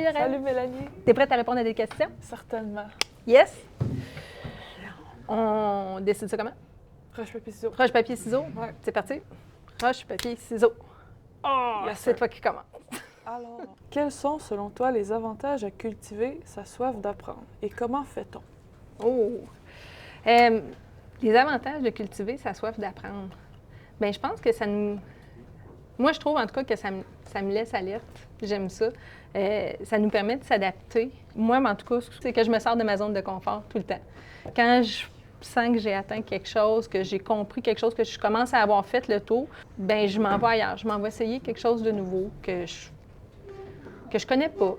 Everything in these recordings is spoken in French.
Lorraine. Salut Mélanie. T'es prête à répondre à des questions? Certainement. Yes. On décide ça comment? Roche, papier, ciseaux. Roche, papier, ciseaux? Ouais. C'est parti. Roche, papier, ciseaux. Oh, Yes, c'est sir. toi qui commence. Alors, quels sont selon toi les avantages à cultiver sa soif d'apprendre et comment fait-on? Oh! Les avantages de cultiver sa soif d'apprendre. Bien, je pense que ça nous... Moi, je trouve en tout cas que ça me laisse alerte. J'aime ça. Ça nous permet de s'adapter. Moi, en tout cas, c'est que je me sors de ma zone de confort tout le temps. Quand je sens que j'ai atteint quelque chose, que j'ai compris quelque chose, que je commence à avoir fait le tour, bien, je m'en vais ailleurs. Je m'en vais essayer quelque chose de nouveau que je connais pas,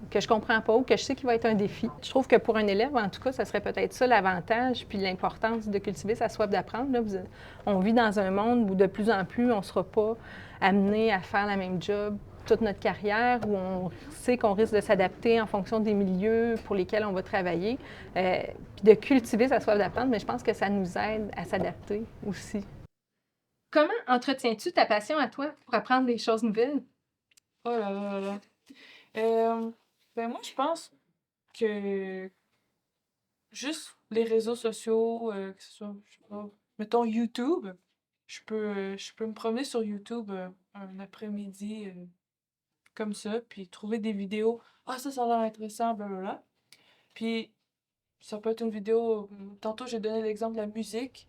que je comprends pas ou que je sais qu'il va être un défi. Je trouve que pour un élève, en tout cas, ça serait peut-être ça l'avantage puis l'importance de cultiver sa soif d'apprendre. Là, on vit dans un monde où de plus en plus, on ne sera pas amené à faire la même job toute notre carrière, où on sait qu'on risque de s'adapter en fonction des milieux pour lesquels on va travailler. Puis de cultiver sa soif d'apprendre, mais je pense que ça nous aide à s'adapter aussi. Comment entretiens-tu ta passion à toi pour apprendre des choses nouvelles? Oh là là là là. Ben moi, je pense que juste les réseaux sociaux, que ce soit, je sais pas, mettons YouTube, je peux me promener sur YouTube un après-midi comme ça, puis trouver des vidéos. Ah, ça a l'air intéressant, blablabla. Puis ça peut être une vidéo. Tantôt, j'ai donné l'exemple de la musique.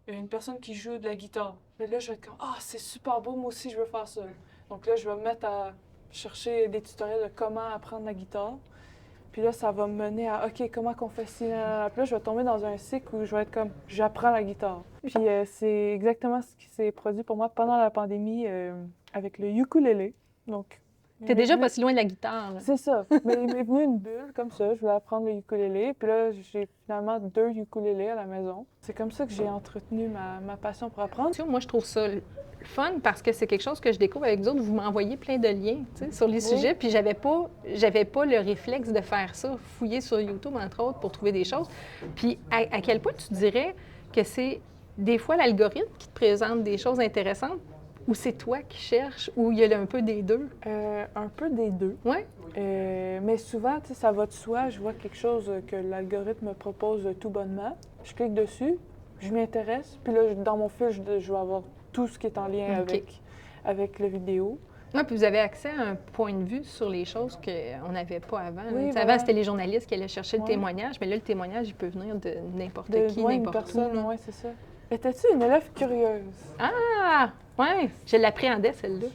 Une personne qui joue de la guitare. Mais là, je vais être comme, ah, c'est super beau, moi aussi, je veux faire ça. Donc là, je vais me mettre à chercher des tutoriels de comment apprendre la guitare. Puis là, ça va me mener à, OK, comment qu'on fait ci? Puis là, je vais tomber dans un cycle où je vais être comme, j'apprends la guitare. Puis c'est exactement ce qui s'est produit pour moi pendant la pandémie avec le ukulélé. Donc, T'es déjà pas si loin de la guitare, là. c'est ça. Mais il m'est venu une bulle comme ça. Je voulais apprendre le ukulélé. Puis là, j'ai finalement 2 ukulélés à la maison. C'est comme ça que j'ai entretenu ma passion pour apprendre. Moi, je trouve ça fun parce que c'est quelque chose que je découvre avec vous autres. Vous m'envoyez plein de liens sur les sujets, puis j'avais pas le réflexe de faire ça, fouiller sur YouTube, entre autres, pour trouver des choses. Puis à quel point tu dirais que c'est des fois l'algorithme qui te présente des choses intéressantes ou c'est toi qui cherches ou il y a un peu des deux? Un peu des deux. Oui? Mais souvent, tu sais, ça va de soi. Je vois quelque chose que l'algorithme me propose tout bonnement. Je clique dessus, je m'y intéresse. Puis là, dans mon fil, je vais avoir tout ce qui est en lien OK. avec la vidéo. Oui, puis vous avez accès à un point de vue sur les choses qu'on n'avait pas avant. Oui, Avant, voilà. c'était les journalistes qui allaient chercher le Ouais. témoignage, mais là, le témoignage, il peut venir de n'importe qui, une n'importe où. personne, là. oui, c'est ça. Étais-tu une élève curieuse? Ah! Oui, je l'appréhendais, celle-là.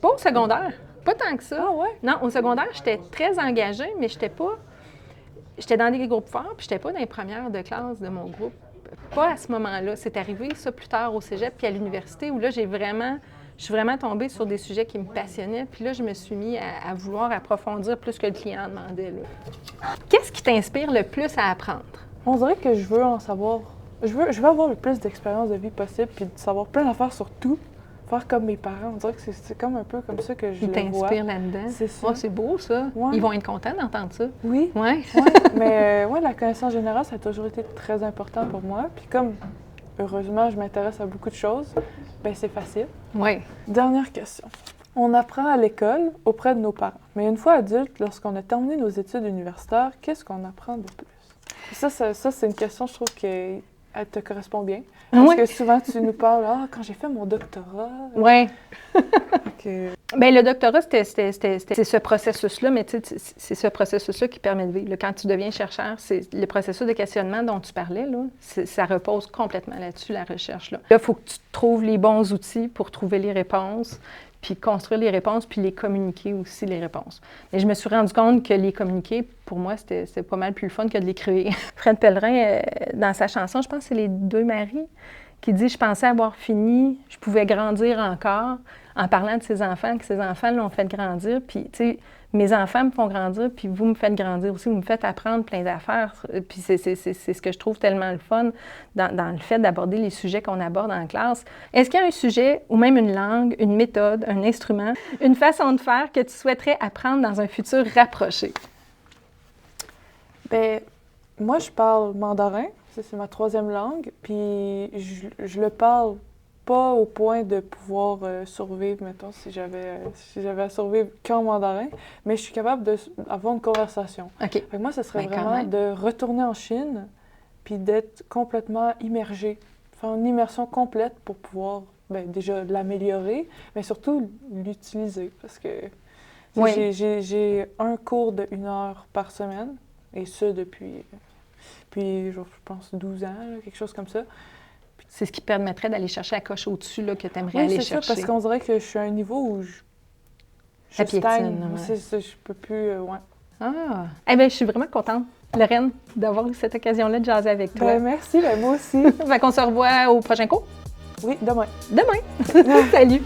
Pas au secondaire, pas tant que ça. Ah ouais? Non, au secondaire, j'étais très engagée, mais j'étais dans des groupes forts, puis j'étais pas dans les premières de classe de mon groupe. Pas à ce moment-là. C'est arrivé, ça, plus tard au cégep puis à l'université, où là, je suis vraiment tombée sur des sujets qui me passionnaient. Puis là, je me suis mis à vouloir approfondir plus que le client demandait. Là. Qu'est-ce qui t'inspire le plus à apprendre? On dirait que je veux en savoir. Je veux avoir le plus d'expérience de vie possible puis de savoir plein d'affaires sur tout. Faire comme mes parents. On dirait que c'est comme un peu comme ça que je Ils le vois. t'inspirent là-dedans. C'est ça. Oh, c'est beau, ça. Ouais. Ils vont être contents d'entendre ça. Oui. Oui. Ouais. Mais ouais, la connaissance générale, ça a toujours été très important pour moi. Puis comme, heureusement, je m'intéresse à beaucoup de choses, ben c'est facile. Oui. Dernière question. On apprend à l'école auprès de nos parents. Mais une fois adulte, lorsqu'on a terminé nos études universitaires, qu'est-ce qu'on apprend de plus? Ça, c'est une question, je trouve, qu'elle te correspond bien. Parce Oui. que souvent, tu nous parles, quand j'ai fait mon doctorat. Oui. que... Bien, le doctorat, c'est ce processus-là, mais c'est ce processus-là qui permet de vivre. Là, quand tu deviens chercheur, c'est le processus de questionnement dont tu parlais, là, ça repose complètement là-dessus, la recherche. Là, il faut que tu trouves les bons outils pour trouver les réponses, puis construire les réponses, puis les communiquer aussi, les réponses. Mais je me suis rendu compte que les communiquer, pour moi, c'était pas mal plus le fun que de l'écrire. Fred Pellerin, dans sa chanson, je pense que c'est Les Deux Maries, qui dit « Je pensais avoir fini, je pouvais grandir encore », en parlant de ses enfants, que ses enfants l'ont fait grandir. Puis, tu sais, mes enfants me font grandir, puis vous me faites grandir aussi, vous me faites apprendre plein d'affaires. Puis c'est ce que je trouve tellement le fun dans le fait d'aborder les sujets qu'on aborde en classe. Est-ce qu'il y a un sujet, ou même une langue, une méthode, un instrument, une façon de faire que tu souhaiterais apprendre dans un futur rapproché? Bien, moi, je parle mandarin. C'est ma 3e langue. Puis je le parle pas au point de pouvoir survivre, mettons, si j'avais à survivre qu'en mandarin, mais je suis capable d'avoir une conversation. OK. Fait que moi, ce serait Ben, quand vraiment même. de retourner en Chine, puis d'être complètement immergée, faire une immersion complète pour pouvoir, ben, déjà l'améliorer, mais surtout l'utiliser, parce que Oui. j'ai un cours de 1 heure par semaine, et ça depuis, je pense, 12 ans, là, quelque chose comme ça. C'est ce qui permettrait d'aller chercher la coche au-dessus là, que tu aimerais Oui, aller c'est ça, chercher. parce qu'on dirait que je suis à un niveau où je Ça stagne. piétine, ouais. C'est ça, je peux plus, ouais. Ah! Eh bien, je suis vraiment contente, Lorraine, d'avoir eu cette occasion-là de jaser avec toi. Ben merci, ben moi aussi. Fait qu'on se revoit au prochain cours. Oui, demain. Demain! Salut!